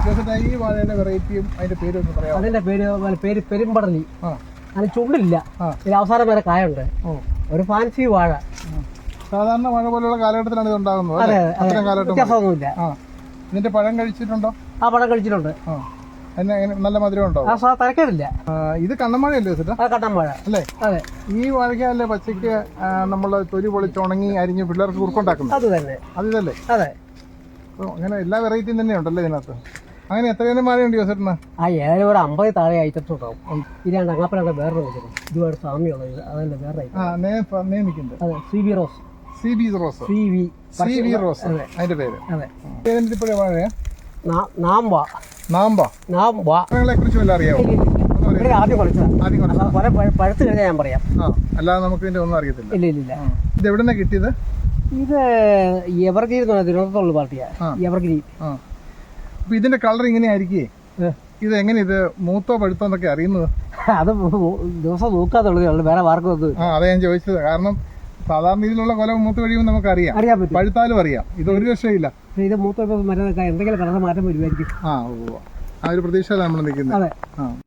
ഈ വാഴയുടെ വെറൈറ്റിയും അതിന്റെ പേരും ഒന്ന് പറയാം. അതിന്റെ പേര് പെരുമ്പടലി. അതിന് ചുണ്ടില്ല, ഇതിന് അവസാനം വരെ കായുണ്ട്. ഒരു ഫാൻസി വാഴ. സാധാരണ വാഴ പോലുള്ള കാലഘട്ടത്തിലാണ് ഇത് ഉണ്ടാകുന്നത്. വ്യത്യാസമൊന്നുമില്ല. ഇതിന്റെ പഴം കഴിച്ചിട്ടുണ്ടോ? ആ പഴം കഴിച്ചിട്ടുണ്ട്. നല്ല മധുരം ഉണ്ടോ? തരക്കേടില്ല. ഇത് കണ്ണൻവാഴയല്ലേ ചേട്ടാ? കണ്ണൻവാഴ അല്ലേ? അതെ. ഈ വാഴക്കല്ലേ പച്ചയ്ക്ക് നമ്മള് തൊലി പൊളിച്ച് ഉണങ്ങി അരിഞ്ഞ് പിള്ളേർക്ക് കുറുക്കുണ്ടാക്കുന്നത്? അത് തന്നെ. അതല്ലേ? അതെ. അങ്ങനെ എല്ലാ വെറൈറ്റിയും തന്നെ ഉണ്ടല്ലേ ഇതിനകത്ത്? അങ്ങനെ എത്രയും വാഴയുണ്ട് ചേട്ടന്? ഏതായാലും ഒരു 50 താഴെ ഐറ്റത്തുണ്ടാവും. ഇതിനാണ്ട് അങ്ങാപ്പനാണ് വേറെ വെച്ചത്. ഇതുമായിട്ട് സാമ്യമുള്ളത് അതല്ല വേറെ ഐറ്റം. അതെ. C B rose. അതിന്റെ പേര്. അതെ. വാഴയാ? നാമ്പ. കുറിച്ച് വല്ല അറിയാമോ? ആദ്യം പഴുത്ത് കഴിഞ്ഞാൽ ഞാൻ പറയാം. അല്ലാതെ നമുക്ക് ഇതിന്റെ ഒന്നും അറിയത്തില്ല. ഇല്ല. ഇത് എവിടെന്നാ കിട്ടിയത്? ഇത് എവർഗ്രീൻ തിരുവനന്തപുരത്തുള്ള പാർട്ടിയാ. എവർഗ്രീൻ. അപ്പൊ ഇതിന്റെ കളർ ഇങ്ങനെ ആയിരിക്കേ? ഇത് എങ്ങനെ ഇത് മൂത്തോ പഴുത്തോ എന്നൊക്കെ അറിയുന്നത്? അത് ദിവസം നോക്കാത്തുള്ളത് വേറെ മാർക്കും ഒന്നും. അതാ ഞാൻ ചോദിച്ചത്. കാരണം സാധാരണ ഇതിലുള്ള കൊല മൂത്ത് കഴിയുമ്പോൾ നമുക്ക് അറിയാൻ പറ്റും, പഴുത്താലും അറിയാം. ഇത് ഒരു രക്ഷയില്ല. ഇത് മൂത്ത മരം എന്തെങ്കിലും കളർ മാറ്റം വരുമായിരിക്കും. ആ ഒരു പ്രതീക്ഷയിലാണ് നമ്മൾ നിൽക്കുന്നത്.